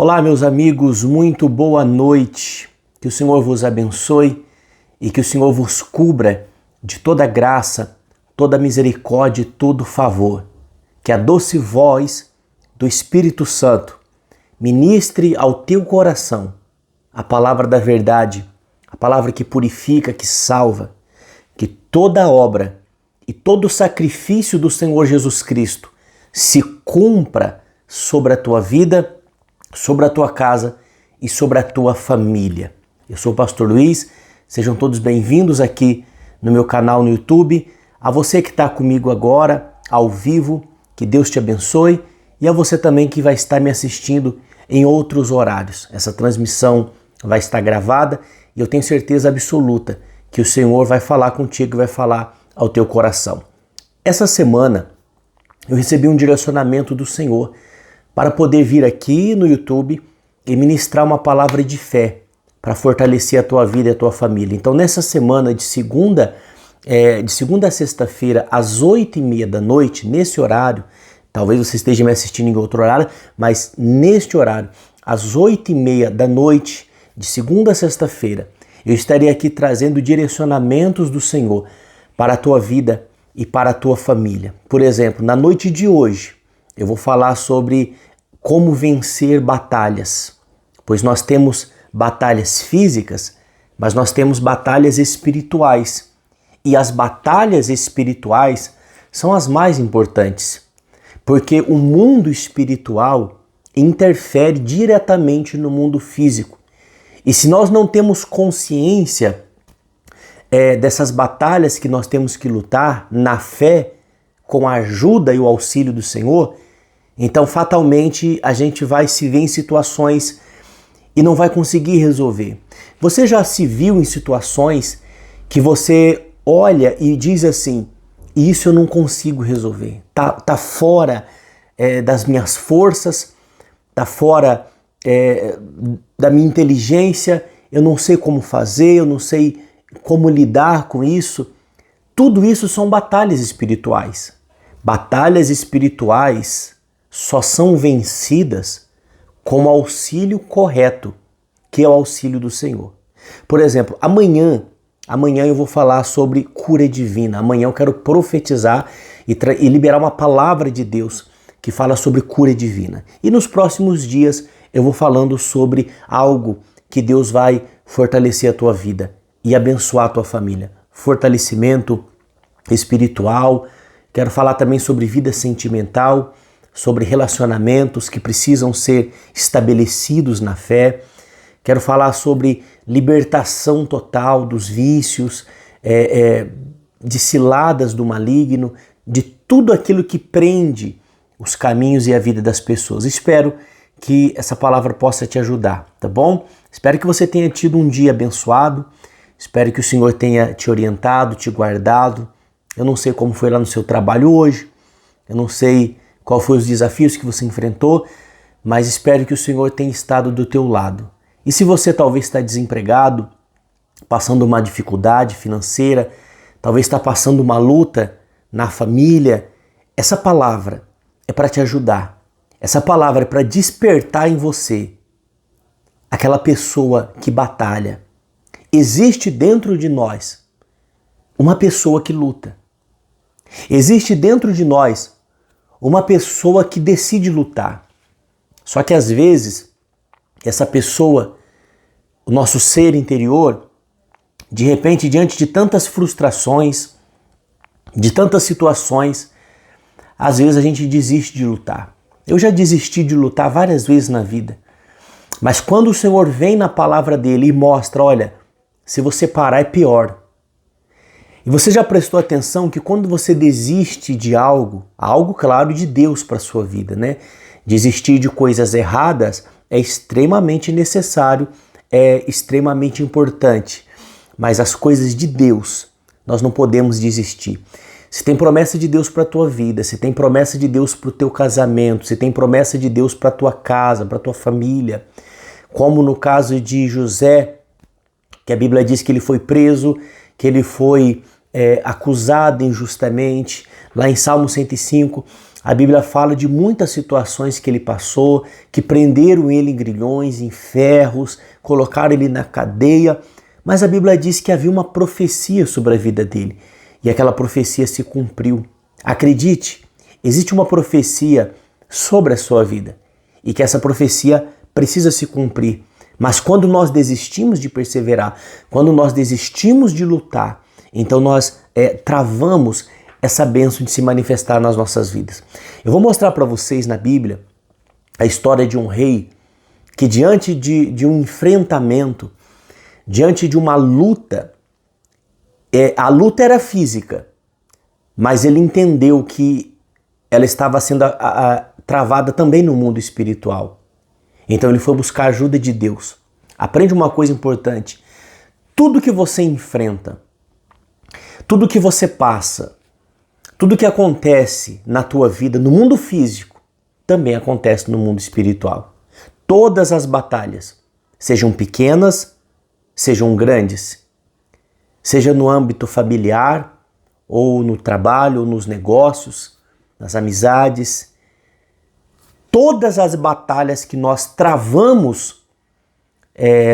Olá, meus amigos, muito boa noite. Que o Senhor vos abençoe e que o Senhor vos cubra de toda graça, toda misericórdia e todo favor. Que a doce voz do Espírito Santo ministre ao teu coração a palavra da verdade, a palavra que purifica, que salva. Que toda obra e todo sacrifício do Senhor Jesus Cristo se cumpra sobre a tua vida, sobre a tua casa e sobre a tua família. Eu sou o Pastor Luiz, sejam todos bem-vindos aqui no meu canal no YouTube. A você que está comigo agora, ao vivo, que Deus te abençoe, e a você também que vai estar me assistindo em outros horários. Essa transmissão vai estar gravada e eu tenho certeza absoluta que o Senhor vai falar contigo e vai falar ao teu coração. Essa semana eu recebi um direcionamento do Senhor para poder vir aqui no YouTube e ministrar uma palavra de fé para fortalecer a tua vida e a tua família. Então, nessa semana de segunda a sexta-feira, às 8h30 da noite, nesse horário, talvez você esteja me assistindo em outro horário, mas neste horário, às 8h30 da noite, de segunda a sexta-feira, eu estarei aqui trazendo direcionamentos do Senhor para a tua vida e para a tua família. Por exemplo, na noite de hoje, eu vou falar sobre como vencer batalhas, pois nós temos batalhas físicas, mas nós temos batalhas espirituais. E as batalhas espirituais são as mais importantes, porque o mundo espiritual interfere diretamente no mundo físico. E se nós não temos consciência dessas batalhas que nós temos que lutar na fé, com a ajuda e o auxílio do Senhor, então fatalmente a gente vai se ver em situações e não vai conseguir resolver. Você já se viu em situações que você olha e diz assim, isso eu não consigo resolver, tá fora das minhas forças, tá fora da minha inteligência, eu não sei como fazer, eu não sei como lidar com isso. Tudo isso são batalhas espirituais. Batalhas espirituais só são vencidas com o auxílio correto, que é o auxílio do Senhor. Por exemplo, amanhã eu vou falar sobre cura divina. Amanhã eu quero profetizar e liberar uma palavra de Deus que fala sobre cura divina. E nos próximos dias eu vou falando sobre algo que Deus vai fortalecer a tua vida e abençoar a tua família. Fortalecimento espiritual. Quero falar também sobre vida sentimental, sobre relacionamentos que precisam ser estabelecidos na fé. Quero falar sobre libertação total dos vícios, de ciladas do maligno, de tudo aquilo que prende os caminhos e a vida das pessoas. Espero que essa palavra possa te ajudar, tá bom? Espero que você tenha tido um dia abençoado, espero que o Senhor tenha te orientado, te guardado. Eu não sei como foi lá no seu trabalho hoje, eu não sei qual foram os desafios que você enfrentou, mas espero que o Senhor tenha estado do teu lado. E se você talvez está desempregado, passando uma dificuldade financeira, talvez está passando uma luta na família, essa palavra é para te ajudar. Essa palavra é para despertar em você aquela pessoa que batalha. Existe dentro de nós uma pessoa que luta. Existe dentro de nós uma pessoa que decide lutar. Só que às vezes, essa pessoa, o nosso ser interior, de repente, diante de tantas frustrações, de tantas situações, às vezes a gente desiste de lutar. Eu já desisti de lutar várias vezes na vida. Mas quando o Senhor vem na palavra dele e mostra, olha, se você parar é pior. E você já prestou atenção que quando você desiste de algo claro de Deus para a sua vida, né? Desistir de coisas erradas é extremamente necessário, é extremamente importante. Mas as coisas de Deus, nós não podemos desistir. Se tem promessa de Deus para a tua vida, se tem promessa de Deus para o teu casamento, se tem promessa de Deus para a tua casa, para a tua família, como no caso de José, que a Bíblia diz que ele foi preso, que ele foi acusado injustamente. Lá em Salmo 105, A Bíblia fala de muitas situações que ele passou, que prenderam ele em grilhões, em ferros, colocaram ele na cadeia, mas a Bíblia diz que havia uma profecia sobre a vida dele e aquela profecia se cumpriu. Acredite, existe uma profecia sobre a sua vida e que essa profecia precisa se cumprir. Mas quando nós desistimos de perseverar, quando nós desistimos de lutar, então nós travamos essa bênção de se manifestar nas nossas vidas. Eu vou mostrar para vocês na Bíblia a história de um rei que diante de um enfrentamento, diante de uma luta, a luta era física, mas ele entendeu que ela estava sendo travada também no mundo espiritual. Então ele foi buscar a ajuda de Deus. Aprende uma coisa importante. Tudo que você enfrenta, tudo que você passa, tudo que acontece na tua vida, no mundo físico, também acontece no mundo espiritual. Todas as batalhas, sejam pequenas, sejam grandes, seja no âmbito familiar, ou no trabalho, ou nos negócios, nas amizades, todas as batalhas que nós travamos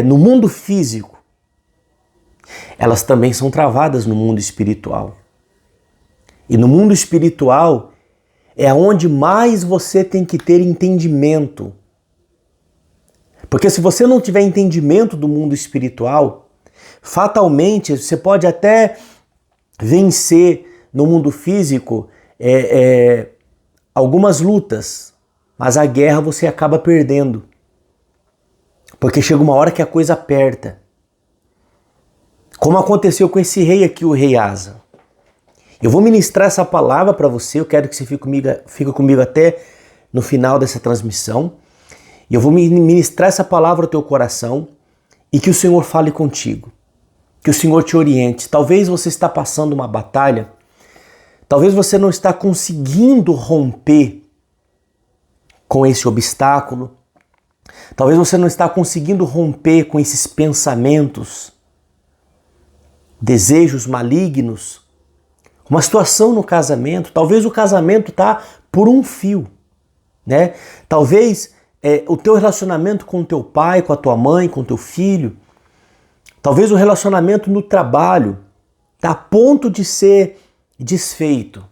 no mundo físico, elas também são travadas no mundo espiritual. E no mundo espiritual é onde mais você tem que ter entendimento. Porque se você não tiver entendimento do mundo espiritual, fatalmente você pode até vencer no mundo físico algumas lutas, mas a guerra você acaba perdendo. Porque chega uma hora que a coisa aperta. Como aconteceu com esse rei aqui, o rei Asa. Eu vou ministrar essa palavra para você, eu quero que você fique comigo até no final dessa transmissão. E eu vou ministrar essa palavra ao teu coração e que o Senhor fale contigo. Que o Senhor te oriente. Talvez você está passando uma batalha, talvez você não está conseguindo romper com esse obstáculo, talvez você não está conseguindo romper com esses pensamentos, desejos malignos, uma situação no casamento, talvez o casamento está por um fio, né? Talvez o teu relacionamento com o teu pai, com a tua mãe, com o teu filho, talvez o relacionamento no trabalho está a ponto de ser desfeito.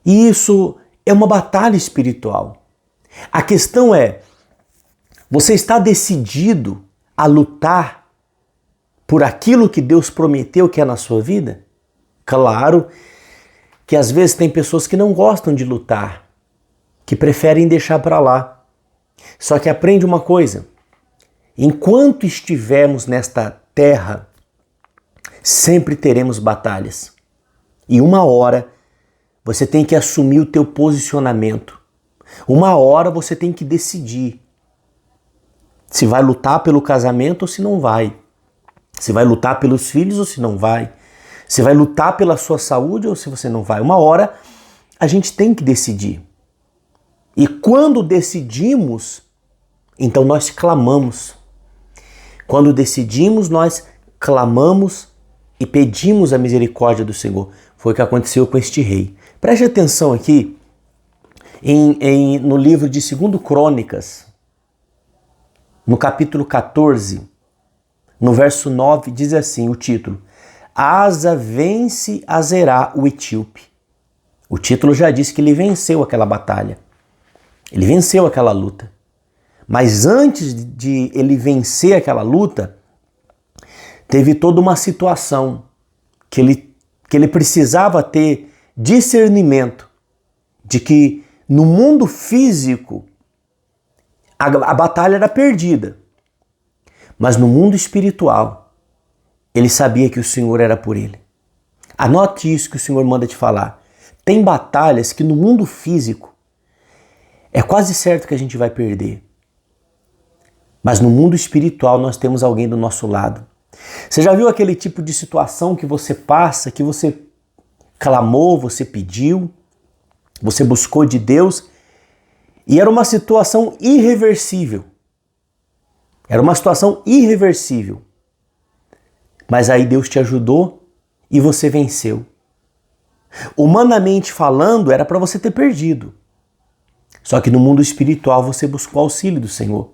E isso é uma batalha espiritual. A questão é, você está decidido a lutar por aquilo que Deus prometeu que é na sua vida? Claro que às vezes tem pessoas que não gostam de lutar, que preferem deixar para lá. Só que aprende uma coisa, enquanto estivermos nesta terra, sempre teremos batalhas. E uma hora você tem que assumir o teu posicionamento. Uma hora você tem que decidir se vai lutar pelo casamento ou se não vai. Se vai lutar pelos filhos ou se não vai. Se vai lutar pela sua saúde ou se você não vai. Uma hora a gente tem que decidir. E quando decidimos, então nós clamamos. Quando decidimos, nós clamamos e pedimos a misericórdia do Senhor. Foi o que aconteceu com este rei. Preste atenção aqui no livro de 2 Crônicas, no capítulo 14, no verso 9, diz assim o título: Asa vence a Zerá, o etíope. O título já diz que ele venceu aquela batalha. Ele venceu aquela luta. Mas antes de ele vencer aquela luta, teve toda uma situação que ele precisava ter discernimento de que no mundo físico a batalha era perdida. Mas no mundo espiritual, ele sabia que o Senhor era por ele. Anote isso que o Senhor manda te falar. Tem batalhas que no mundo físico é quase certo que a gente vai perder. Mas no mundo espiritual nós temos alguém do nosso lado. Você já viu aquele tipo de situação que você passa, que você clamou, você pediu, você buscou de Deus e era uma situação irreversível. Era uma situação irreversível. Mas aí Deus te ajudou e você venceu. Humanamente falando, era para você ter perdido. Só que no mundo espiritual você buscou auxílio do Senhor.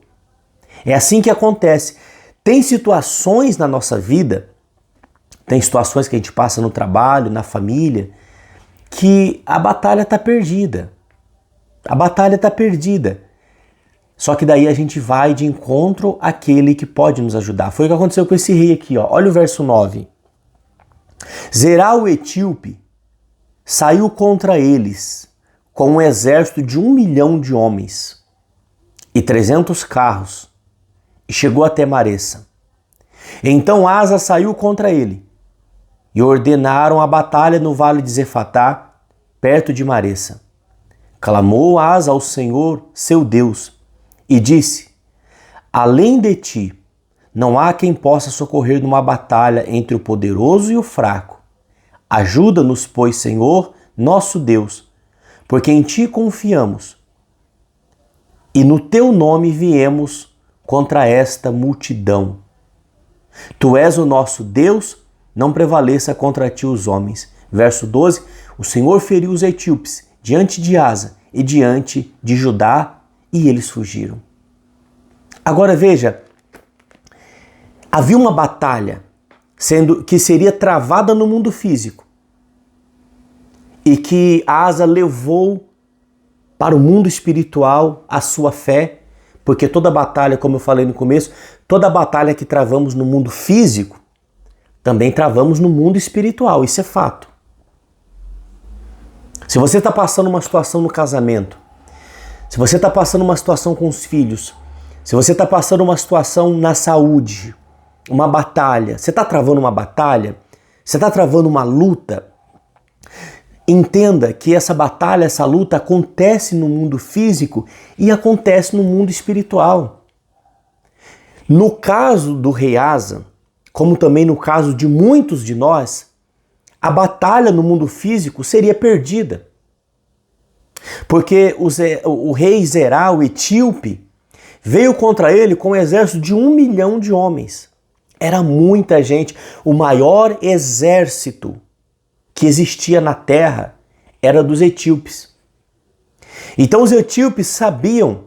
É assim que acontece. Tem situações na nossa vida, tem situações que a gente passa no trabalho, na família, que a batalha está perdida. A batalha está perdida. Só que daí a gente vai de encontro àquele que pode nos ajudar. Foi o que aconteceu com esse rei aqui, ó. Olha o verso 9. Zerá o etíope saiu contra eles com um exército de 1 milhão de homens e 300 carros e chegou até Maressa. Então Asa saiu contra ele e ordenaram a batalha no vale de Zefatá, perto de Maressa. Clamou Asa ao Senhor, seu Deus, e disse: além de ti, não há quem possa socorrer numa batalha entre o poderoso e o fraco. Ajuda-nos, pois, Senhor, nosso Deus, porque em ti confiamos, e no teu nome viemos contra esta multidão. Tu és o nosso Deus, não prevaleça contra ti os homens. Verso 12, o Senhor feriu os etíopes diante de Asa e diante de Judá, e eles fugiram. Agora veja, havia uma batalha que seria travada no mundo físico e que Asa levou para o mundo espiritual a sua fé, porque toda batalha, como eu falei no começo, toda batalha que travamos no mundo físico, também travamos no mundo espiritual, isso é fato. Se você está passando uma situação no casamento, se você está passando uma situação com os filhos, se você está passando uma situação na saúde, uma batalha, você está travando uma batalha, você está travando uma luta, entenda que essa batalha, essa luta acontece no mundo físico e acontece no mundo espiritual. No caso do rei Asa, como também no caso de muitos de nós, a batalha no mundo físico seria perdida. Porque o rei Zerá, o etíope, veio contra ele com um exército de 1 milhão de homens. Era muita gente. O maior exército que existia na terra era dos etíopes. Então os etíopes sabiam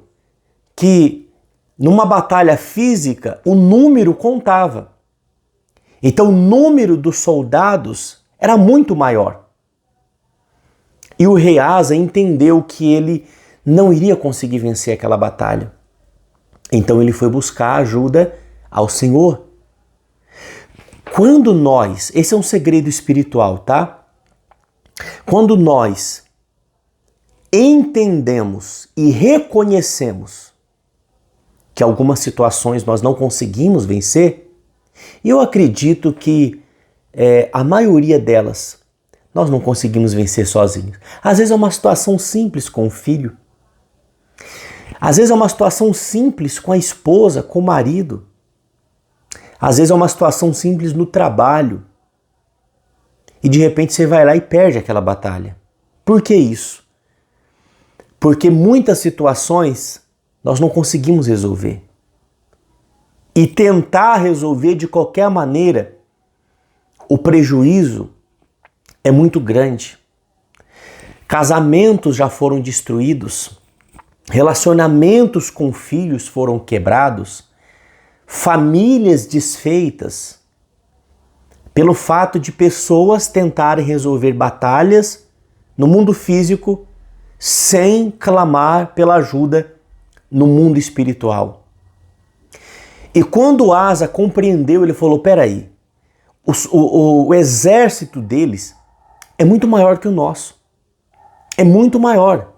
que numa batalha física o número contava. Então o número dos soldados era muito maior. E o rei Asa entendeu que ele não iria conseguir vencer aquela batalha. Então ele foi buscar ajuda ao Senhor. Quando nós, esse é um segredo espiritual, tá? Quando nós entendemos e reconhecemos que algumas situações nós não conseguimos vencer, eu acredito que a maioria delas nós não conseguimos vencer sozinhos. Às vezes é uma situação simples com o filho. Às vezes é uma situação simples com a esposa, com o marido. Às vezes é uma situação simples no trabalho. E de repente você vai lá e perde aquela batalha. Por que isso? Porque muitas situações nós não conseguimos resolver. E tentar resolver de qualquer maneira, o prejuízo é muito grande. Casamentos já foram destruídos, relacionamentos com filhos foram quebrados, famílias desfeitas, pelo fato de pessoas tentarem resolver batalhas no mundo físico sem clamar pela ajuda no mundo espiritual. E quando Asa compreendeu, ele falou, peraí, o exército deles é muito maior que o nosso. É muito maior.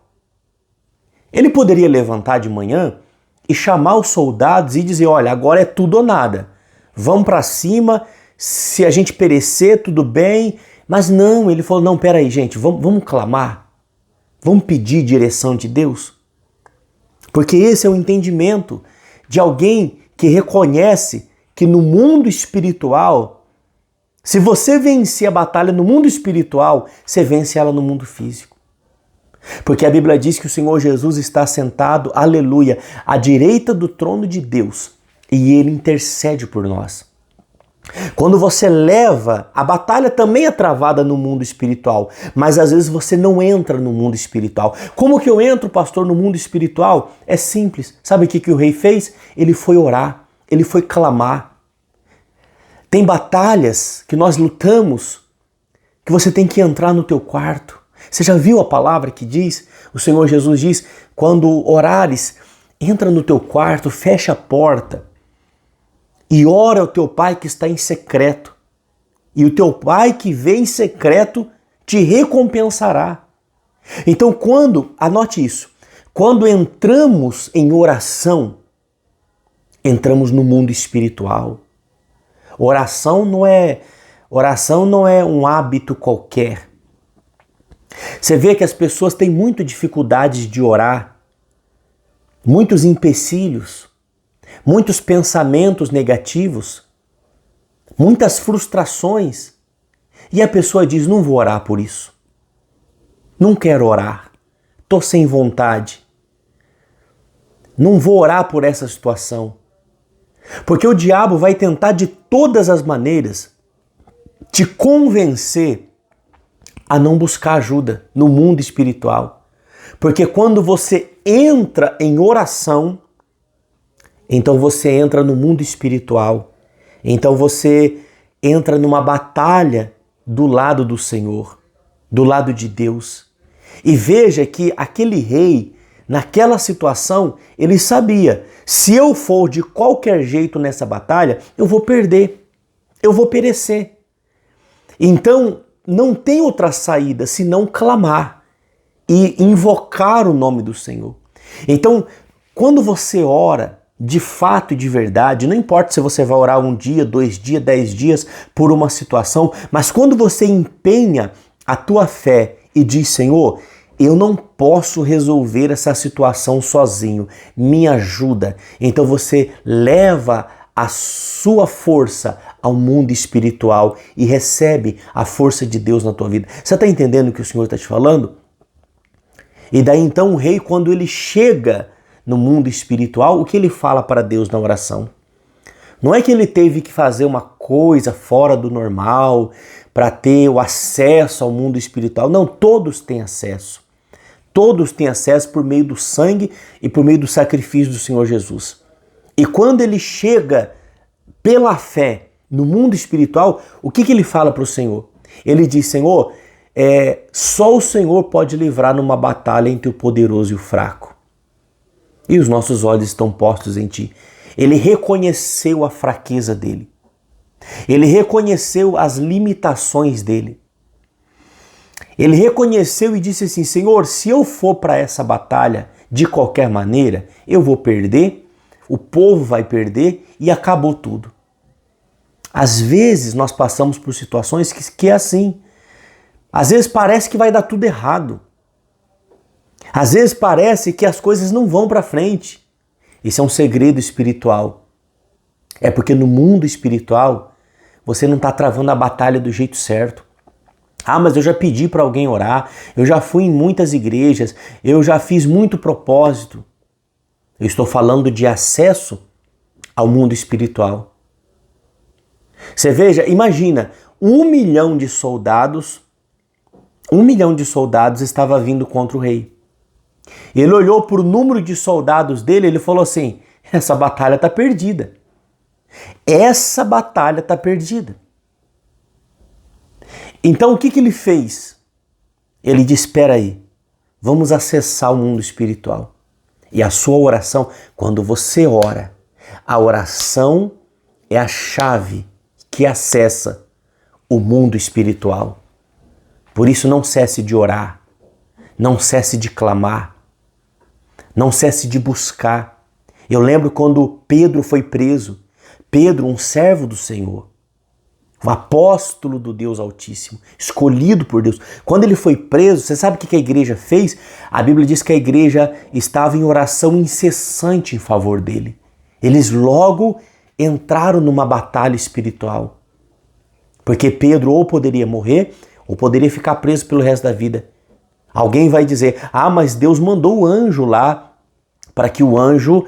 Ele poderia levantar de manhã e chamar os soldados e dizer, olha, agora é tudo ou nada. Vamos para cima, se a gente perecer, tudo bem. Mas não, ele falou, não, peraí, gente, vamos clamar. Vamos pedir direção de Deus. Porque esse é o entendimento de alguém que reconhece que no mundo espiritual, se você vencer a batalha no mundo espiritual, você vence ela no mundo físico. Porque a Bíblia diz que o Senhor Jesus está sentado, aleluia, à direita do trono de Deus e Ele intercede por nós. Quando você leva, a batalha também é travada no mundo espiritual, mas às vezes você não entra no mundo espiritual. Como que eu entro, pastor, no mundo espiritual? É simples. Sabe o que o rei fez? Ele foi orar, ele foi clamar. Tem batalhas que nós lutamos que você tem que entrar no teu quarto. Você já viu a palavra que diz? O Senhor Jesus diz, quando orares, entra no teu quarto, fecha a porta e ora ao teu pai que está em secreto. E o teu pai que vê em secreto te recompensará. Então anote isso, quando entramos em oração, entramos no mundo espiritual. Oração não é um hábito qualquer. Você vê que as pessoas têm muita dificuldade de orar, muitos empecilhos, muitos pensamentos negativos, muitas frustrações. E a pessoa diz, não vou orar por isso. Não quero orar. Estou sem vontade. Não vou orar por essa situação. Porque o diabo vai tentar de todas as maneiras te convencer a não buscar ajuda no mundo espiritual. Porque quando você entra em oração, então você entra no mundo espiritual. Então você entra numa batalha do lado do Senhor, do lado de Deus. E veja que aquele rei, naquela situação, ele sabia, se eu for de qualquer jeito nessa batalha, eu vou perder, eu vou perecer. Então, não tem outra saída senão clamar e invocar o nome do Senhor. Então, quando você ora, de fato e de verdade, não importa se você vai orar 1 dia, 2 dias, 10 dias por uma situação, mas quando você empenha a tua fé e diz, Senhor, eu não posso resolver essa situação sozinho, me ajuda. Então você leva a sua força ao mundo espiritual e recebe a força de Deus na tua vida. Você está entendendo o que o Senhor está te falando? E daí então o rei, quando ele chega no mundo espiritual, o que ele fala para Deus na oração? Não é que ele teve que fazer uma coisa fora do normal para ter o acesso ao mundo espiritual. Não, todos têm acesso. Todos têm acesso por meio do sangue e por meio do sacrifício do Senhor Jesus. E quando ele chega pela fé no mundo espiritual, o que ele fala para o Senhor? Ele diz, Senhor, só o Senhor pode livrar numa batalha entre o poderoso e o fraco. E os nossos olhos estão postos em ti. Ele reconheceu a fraqueza dele. Ele reconheceu as limitações dele. Ele reconheceu e disse assim, Senhor, se eu for para essa batalha de qualquer maneira, eu vou perder, o povo vai perder e acabou tudo. Às vezes nós passamos por situações que é assim. Às vezes parece que vai dar tudo errado. Às vezes parece que as coisas não vão para frente. Isso é um segredo espiritual. É porque no mundo espiritual você não está travando a batalha do jeito certo. Ah, mas eu já pedi para alguém orar, eu já fui em muitas igrejas, eu já fiz muito propósito. Eu estou falando de acesso ao mundo espiritual. Você veja, imagina, 1 milhão de soldados estava vindo contra o rei. Ele olhou para o número de soldados dele, ele falou assim, essa batalha está perdida. Essa batalha está perdida. Então o que ele fez? Ele disse, espera aí, vamos acessar o mundo espiritual. E a sua oração, quando você ora, a oração é a chave que acessa o mundo espiritual. Por isso não cesse de orar, não cesse de clamar, não cesse de buscar. Eu lembro quando Pedro foi preso, Pedro, um servo do Senhor, um apóstolo do Deus Altíssimo, escolhido por Deus. Quando ele foi preso, você sabe o que a igreja fez? A Bíblia diz que a igreja estava em oração incessante em favor dele. Eles logo entraram numa batalha espiritual. Porque Pedro ou poderia morrer, ou poderia ficar preso pelo resto da vida. Alguém vai dizer, mas Deus mandou o anjo lá para que o anjo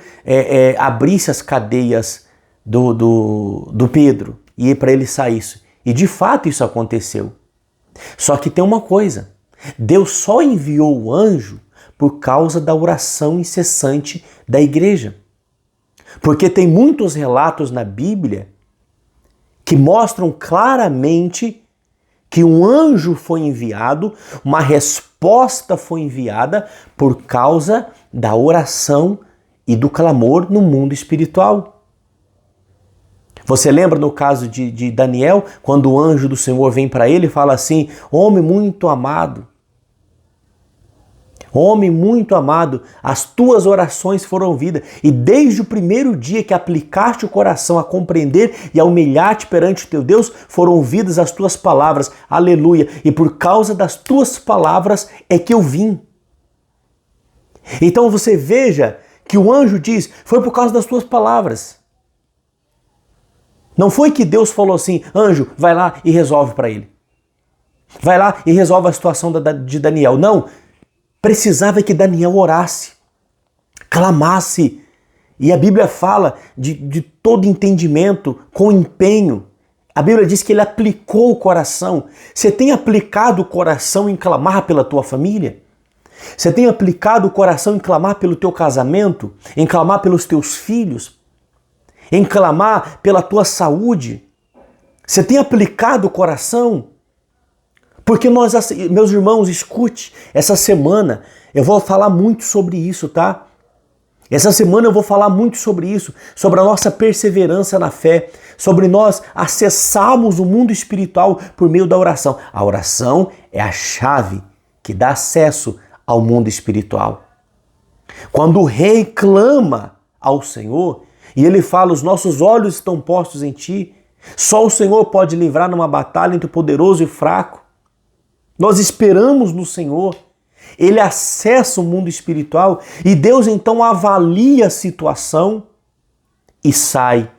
abrisse as cadeias do Pedro. e para ele saísse. E de fato isso aconteceu. Só que tem uma coisa, Deus só enviou o anjo por causa da oração incessante da igreja. Porque tem muitos relatos na Bíblia que mostram claramente que um anjo foi enviado, uma resposta foi enviada por causa da oração e do clamor no mundo espiritual. Você lembra no caso de Daniel, quando o anjo do Senhor vem para ele e fala assim: homem muito amado, as tuas orações foram ouvidas, e desde o primeiro dia que aplicaste o coração a compreender e a humilhar-te perante o teu Deus, foram ouvidas as tuas palavras, aleluia, e por causa das tuas palavras é que eu vim. Então você veja que o anjo diz, foi por causa das tuas palavras. Não foi que Deus falou assim, anjo, vai lá e resolve para ele. Vai lá e resolve a situação de Daniel. Não, precisava que Daniel orasse, clamasse. E a Bíblia fala de todo entendimento, com empenho. A Bíblia diz que ele aplicou o coração. Você tem aplicado o coração em clamar pela tua família? Você tem aplicado o coração em clamar pelo teu casamento? Em clamar pelos teus filhos? Em clamar pela tua saúde? Você tem aplicado o coração? Porque meus irmãos, escute, essa semana eu vou falar muito sobre isso, tá? Essa semana eu vou falar muito sobre isso, sobre a nossa perseverança na fé, sobre nós acessarmos o mundo espiritual por meio da oração. A oração é a chave que dá acesso ao mundo espiritual. Quando o rei clama ao Senhor e ele fala, os nossos olhos estão postos em ti, só o Senhor pode livrar numa batalha entre o poderoso e o fraco. Nós esperamos no Senhor, Ele acessa o mundo espiritual e Deus então avalia a situação e sai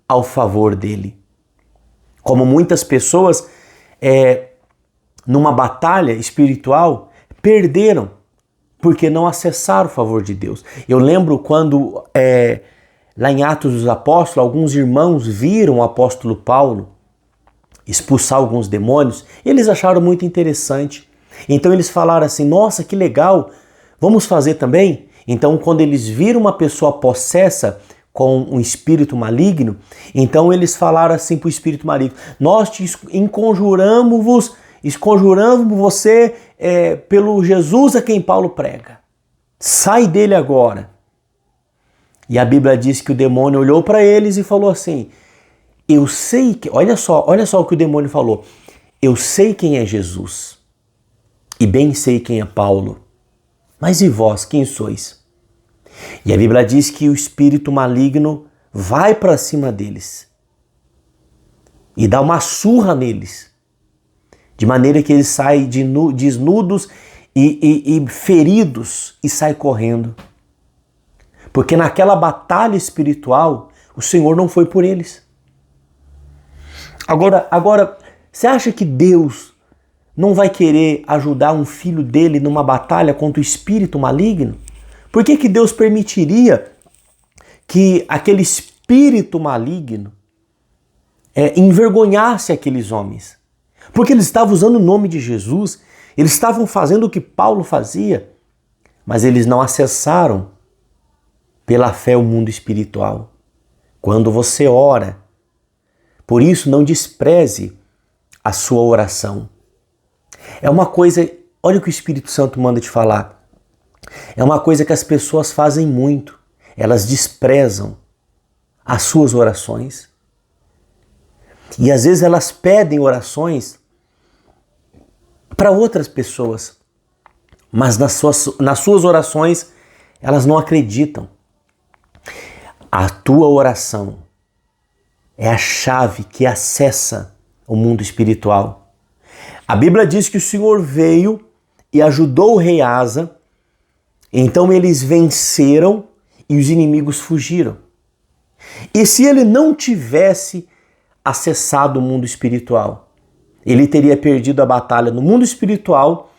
ao favor dele. Como muitas pessoas, numa batalha espiritual, perderam porque não acessaram o favor de Deus. Eu lembro quando, lá em Atos dos Apóstolos, alguns irmãos viram o apóstolo Paulo expulsar alguns demônios, eles acharam muito interessante. Então eles falaram assim, nossa, que legal, vamos fazer também? Então quando eles viram uma pessoa possessa com um espírito maligno, então eles falaram assim para o espírito maligno, nós te conjuramos você pelo Jesus a quem Paulo prega. Sai dele agora. E a Bíblia diz que o demônio olhou para eles e falou assim, eu sei que, olha só o que o demônio falou. Eu sei quem é Jesus e bem sei quem é Paulo. Mas e vós, quem sois? E a Bíblia diz que o espírito maligno vai para cima deles e dá uma surra neles, de maneira que eles saem desnudos e feridos e saem correndo. Porque naquela batalha espiritual, o Senhor não foi por eles. Agora, você acha que Deus não vai querer ajudar um filho dele numa batalha contra o espírito maligno? Por que Deus permitiria que aquele espírito maligno envergonhasse aqueles homens? Porque eles estavam usando o nome de Jesus, eles estavam fazendo o que Paulo fazia, mas eles não acessaram pela fé o mundo espiritual. Quando você ora, por isso não despreze a sua oração. É uma coisa, olha o que o Espírito Santo manda te falar. É uma coisa que as pessoas fazem muito. Elas desprezam as suas orações. E às vezes elas pedem orações para outras pessoas. Mas nas suas orações elas não acreditam. A tua oração é a chave que acessa o mundo espiritual. A Bíblia diz que o Senhor veio e ajudou o rei Asa, então eles venceram e os inimigos fugiram. E se ele não tivesse acessado o mundo espiritual, ele teria perdido a batalha no mundo espiritual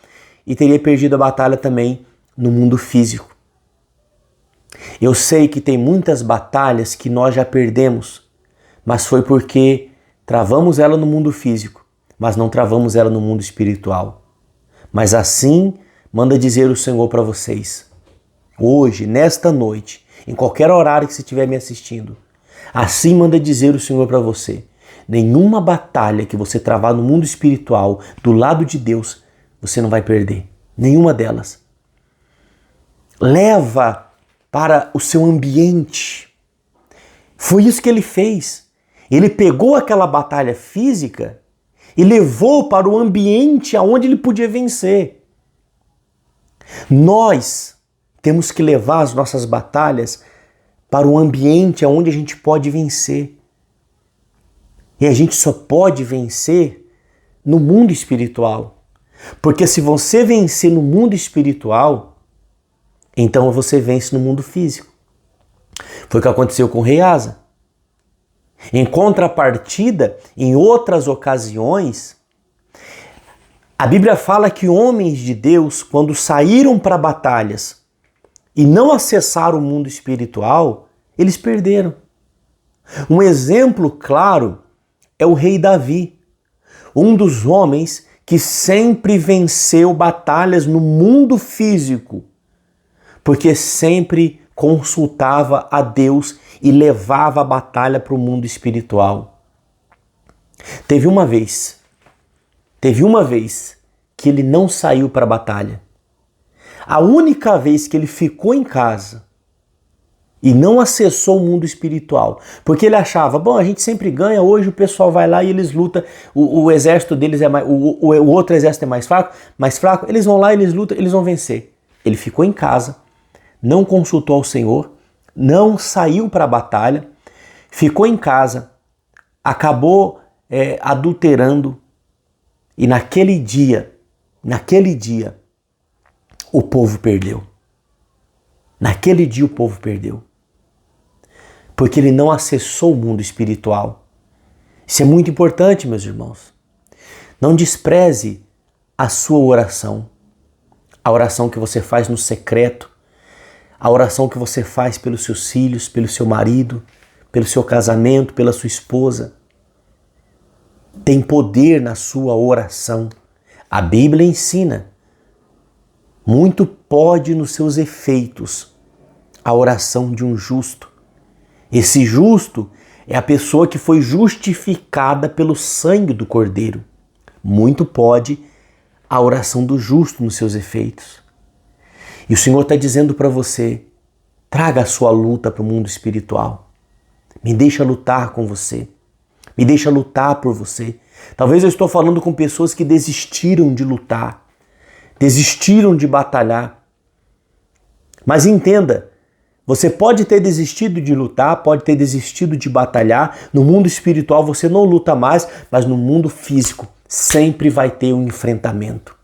e teria perdido a batalha também no mundo físico. Eu sei que tem muitas batalhas que nós já perdemos, mas foi porque travamos ela no mundo físico, mas não travamos ela no mundo espiritual. Mas assim manda dizer o Senhor para vocês. Hoje, nesta noite, em qualquer horário que você estiver me assistindo, assim manda dizer o Senhor para você. Nenhuma batalha que você travar no mundo espiritual, do lado de Deus, você não vai perder. Nenhuma delas. Leva para o seu ambiente. Foi isso que ele fez. Ele pegou aquela batalha física e levou para o ambiente aonde ele podia vencer. Nós temos que levar as nossas batalhas para o ambiente aonde a gente pode vencer. E a gente só pode vencer no mundo espiritual. Porque se você vencer no mundo espiritual, então você vence no mundo físico. Foi o que aconteceu com o rei Asa. Em contrapartida, em outras ocasiões, a Bíblia fala que homens de Deus, quando saíram para batalhas e não acessaram o mundo espiritual, eles perderam. Um exemplo claro é o rei Davi, um dos homens que sempre venceu batalhas no mundo físico, porque sempre consultava a Deus e levava a batalha para o mundo espiritual. Teve uma vez que ele não saiu para a batalha. A única vez que ele ficou em casa e não acessou o mundo espiritual, porque ele achava, bom, a gente sempre ganha, hoje o pessoal vai lá e eles lutam, o exército deles é mais, o outro exército é mais fraco, eles vão lá, eles lutam, eles vão vencer. Ele ficou em casa, não consultou ao Senhor, não saiu para a batalha, ficou em casa, acabou adulterando e naquele dia, o povo perdeu. Naquele dia o povo perdeu. Porque ele não acessou o mundo espiritual. Isso é muito importante, meus irmãos. Não despreze a sua oração. A oração que você faz no secreto. A oração que você faz pelos seus filhos, pelo seu marido, pelo seu casamento, pela sua esposa. Tem poder na sua oração. A Bíblia ensina. Muito pode nos seus efeitos a oração de um justo. Esse justo é a pessoa que foi justificada pelo sangue do Cordeiro. Muito pode a oração do justo nos seus efeitos. E o Senhor está dizendo para você, traga a sua luta para o mundo espiritual. Me deixa lutar com você. Me deixa lutar por você. Talvez eu estou falando com pessoas que desistiram de lutar, desistiram de batalhar. Mas entenda, você pode ter desistido de lutar, pode ter desistido de batalhar. No mundo espiritual você não luta mais, mas no mundo físico sempre vai ter um enfrentamento.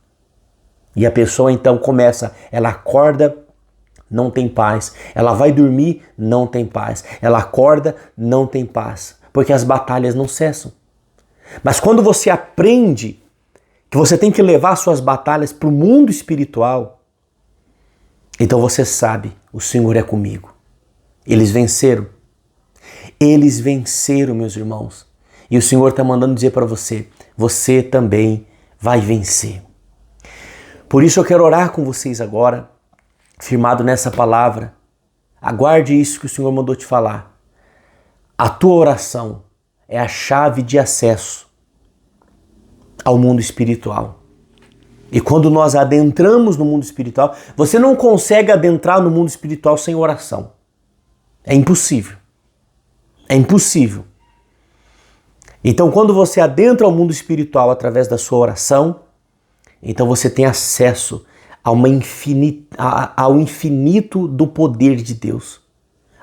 E a pessoa então começa, ela acorda, não tem paz. Ela vai dormir, não tem paz. Ela acorda, não tem paz. Porque as batalhas não cessam. Mas quando você aprende que você tem que levar suas batalhas para o mundo espiritual, então você sabe, o Senhor é comigo. Eles venceram. Eles venceram, meus irmãos. E o Senhor está mandando dizer para você, você também vai vencer. Por isso eu quero orar com vocês agora, firmado nessa palavra. Aguarde isso que o Senhor mandou te falar. A tua oração é a chave de acesso ao mundo espiritual. E quando nós adentramos no mundo espiritual, você não consegue adentrar no mundo espiritual sem oração. É impossível. É impossível. Então, quando você adentra ao mundo espiritual através da sua oração, então você tem acesso ao infinito do poder de Deus.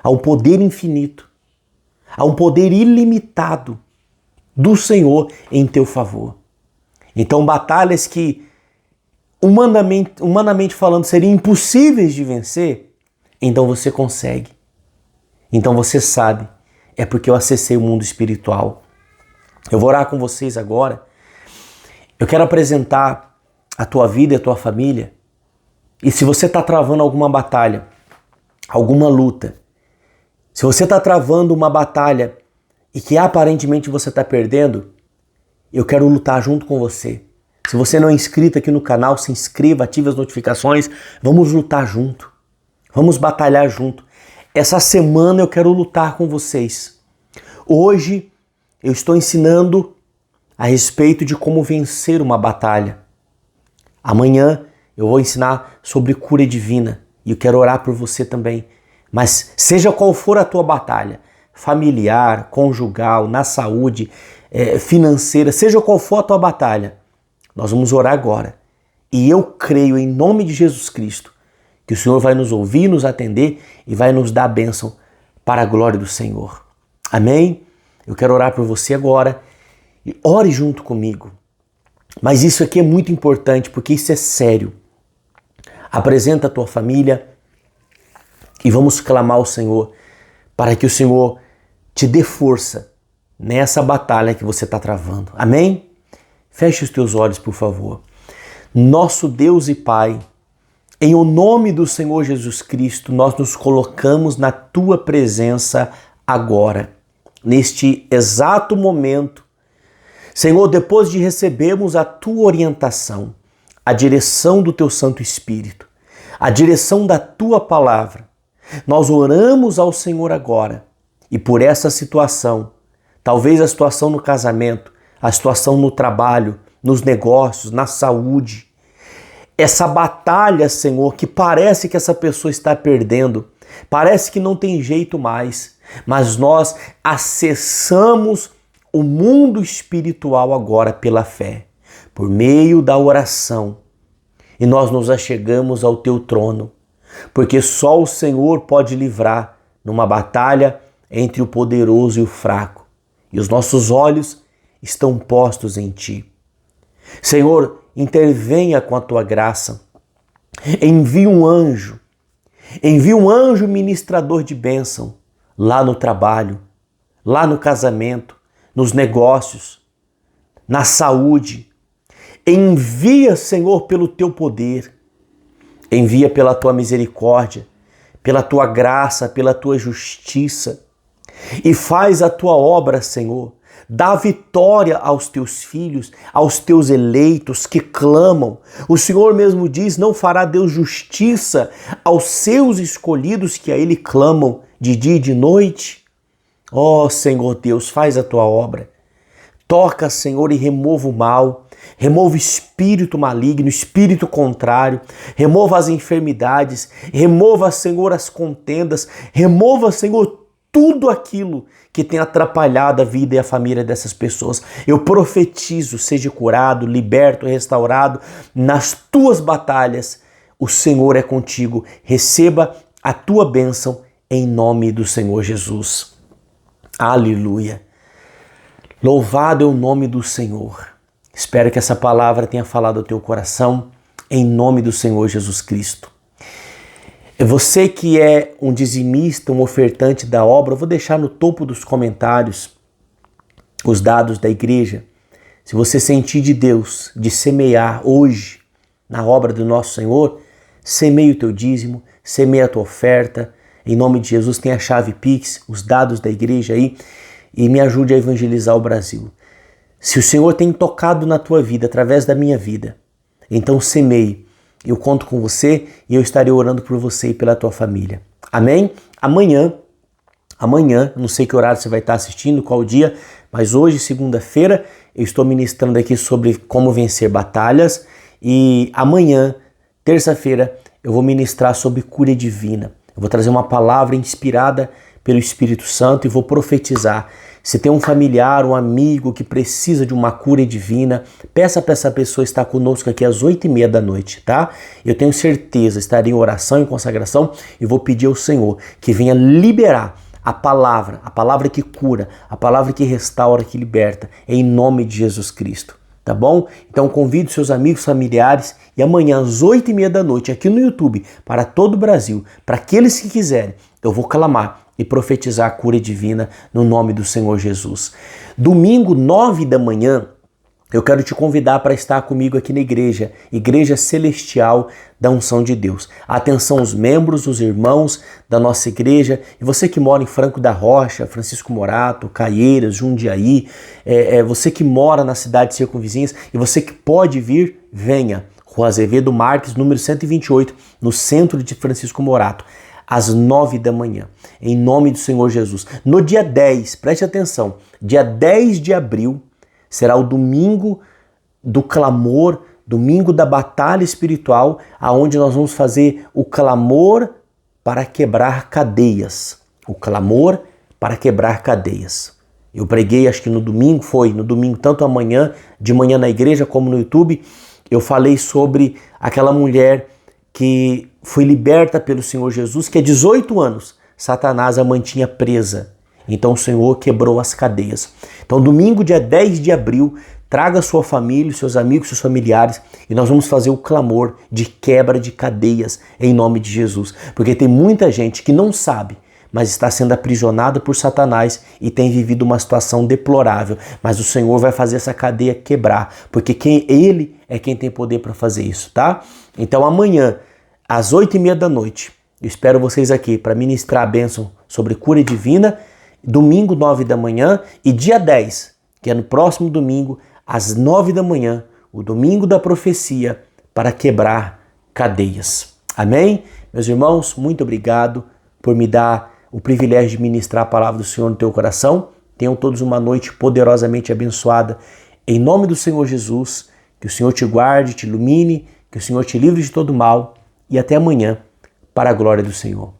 Ao poder infinito. A um poder ilimitado do Senhor em teu favor. Então, batalhas que humanamente falando seriam impossíveis de vencer, então você consegue. Então você sabe, é porque eu acessei o mundo espiritual. Eu vou orar com vocês agora. Eu quero apresentar a tua vida e a tua família. E se você está travando alguma batalha, alguma luta, se você está travando uma batalha e que aparentemente você está perdendo, eu quero lutar junto com você. Se você não é inscrito aqui no canal, se inscreva, ative as notificações. Vamos lutar junto. Vamos batalhar junto. Essa semana eu quero lutar com vocês. Hoje eu estou ensinando a respeito de como vencer uma batalha. Amanhã eu vou ensinar sobre cura divina e eu quero orar por você também. Mas seja qual for a tua batalha, familiar, conjugal, na saúde, financeira, seja qual for a tua batalha, nós vamos orar agora. E eu creio em nome de Jesus Cristo que o Senhor vai nos ouvir, nos atender e vai nos dar a bênção para a glória do Senhor. Amém? Eu quero orar por você agora e ore junto comigo. Mas isso aqui é muito importante porque isso é sério. Apresenta a tua família e vamos clamar ao Senhor para que o Senhor te dê força nessa batalha que você está travando. Amém? Feche os teus olhos, por favor. Nosso Deus e Pai, em o nome do Senhor Jesus Cristo, nós nos colocamos na tua presença agora, neste exato momento. Senhor, depois de recebermos a tua orientação, a direção do teu Santo Espírito, a direção da tua palavra, nós oramos ao Senhor agora e por essa situação, talvez a situação no casamento, a situação no trabalho, nos negócios, na saúde. Essa batalha, Senhor, que parece que essa pessoa está perdendo, parece que não tem jeito mais, mas nós acessamos o mundo espiritual agora pela fé, por meio da oração. E nós nos achegamos ao teu trono, porque só o Senhor pode livrar numa batalha entre o poderoso e o fraco. E os nossos olhos estão postos em ti. Senhor, intervenha com a tua graça. Envia um anjo ministrador de bênção lá no trabalho, lá no casamento, nos negócios, na saúde. Envia, Senhor, pelo teu poder. Envia pela tua misericórdia, pela tua graça, pela tua justiça. E faz a tua obra, Senhor. Dá vitória aos teus filhos, aos teus eleitos que clamam. O Senhor mesmo diz, não fará Deus justiça aos seus escolhidos que a Ele clamam de dia e de noite? Ó Senhor Deus, faz a tua obra. Toca, Senhor, e remova o mal. Remova o espírito maligno, o espírito contrário. Remova as enfermidades. Remova, Senhor, as contendas. Remova, Senhor, tudo aquilo que tem atrapalhado a vida e a família dessas pessoas. Eu profetizo, seja curado, liberto, restaurado nas tuas batalhas. O Senhor é contigo. Receba a tua bênção em nome do Senhor Jesus. Aleluia. Louvado é o nome do Senhor. Espero que essa palavra tenha falado ao teu coração em nome do Senhor Jesus Cristo. Você que é um dizimista, um ofertante da obra, eu vou deixar no topo dos comentários os dados da igreja. Se você sentir de Deus de semear hoje na obra do nosso Senhor, semeie o teu dízimo, semeie a tua oferta. Em nome de Jesus, tem a chave Pix, os dados da igreja aí e me ajude a evangelizar o Brasil. Se o Senhor tem tocado na tua vida através da minha vida, então semeie. Eu conto com você e eu estarei orando por você e pela tua família. Amém? Amanhã, não sei que horário você vai estar assistindo, qual dia, mas hoje, segunda-feira, eu estou ministrando aqui sobre como vencer batalhas e amanhã, terça-feira, eu vou ministrar sobre cura divina. Eu vou trazer uma palavra inspirada pelo Espírito Santo e vou profetizar. Se tem um familiar, um amigo que precisa de uma cura divina, peça para essa pessoa estar conosco aqui às 8h30 da noite, tá? Eu tenho certeza, estarei em oração e consagração e vou pedir ao Senhor que venha liberar a palavra que cura, a palavra que restaura, que liberta, em nome de Jesus Cristo, tá bom? Então convide seus amigos, familiares e amanhã às 8h30 da noite aqui no YouTube, para todo o Brasil, para aqueles que quiserem, eu vou clamar e profetizar a cura divina no nome do Senhor Jesus. Domingo, 9 da manhã, eu quero te convidar para estar comigo aqui na igreja, Igreja Celestial da Unção de Deus. Atenção os membros, os irmãos da nossa igreja, e você que mora em Franco da Rocha, Francisco Morato, Caieiras, Jundiaí, você que mora na cidade circunvizinhas e você que pode vir, venha. Rua Azevedo Marques, número 128, no centro de Francisco Morato, às 9 da manhã, em nome do Senhor Jesus. No dia 10, preste atenção, dia 10 de abril, será o domingo do clamor, domingo da batalha espiritual, aonde nós vamos fazer o clamor para quebrar cadeias. O clamor para quebrar cadeias. Eu preguei, acho que no domingo, tanto amanhã, de manhã na igreja como no YouTube, eu falei sobre aquela mulher que foi liberta pelo Senhor Jesus, que há 18 anos Satanás a mantinha presa. Então o Senhor quebrou as cadeias. Então domingo, dia 10 de abril, traga sua família, seus amigos, seus familiares e nós vamos fazer o clamor de quebra de cadeias em nome de Jesus. Porque tem muita gente que não sabe, mas está sendo aprisionada por Satanás e tem vivido uma situação deplorável. Mas o Senhor vai fazer essa cadeia quebrar, porque Ele é quem tem poder para fazer isso, tá? Então amanhã, às 8h30 da noite, eu espero vocês aqui para ministrar a bênção sobre cura divina. Domingo, 9 da manhã, e dia 10, que é no próximo domingo, às 9 da manhã, o domingo da profecia para quebrar cadeias. Amém? Meus irmãos, muito obrigado por me dar o privilégio de ministrar a palavra do Senhor no teu coração. Tenham todos uma noite poderosamente abençoada. Em nome do Senhor Jesus, que o Senhor te guarde, te ilumine, que o Senhor te livre de todo mal e até amanhã, para a glória do Senhor.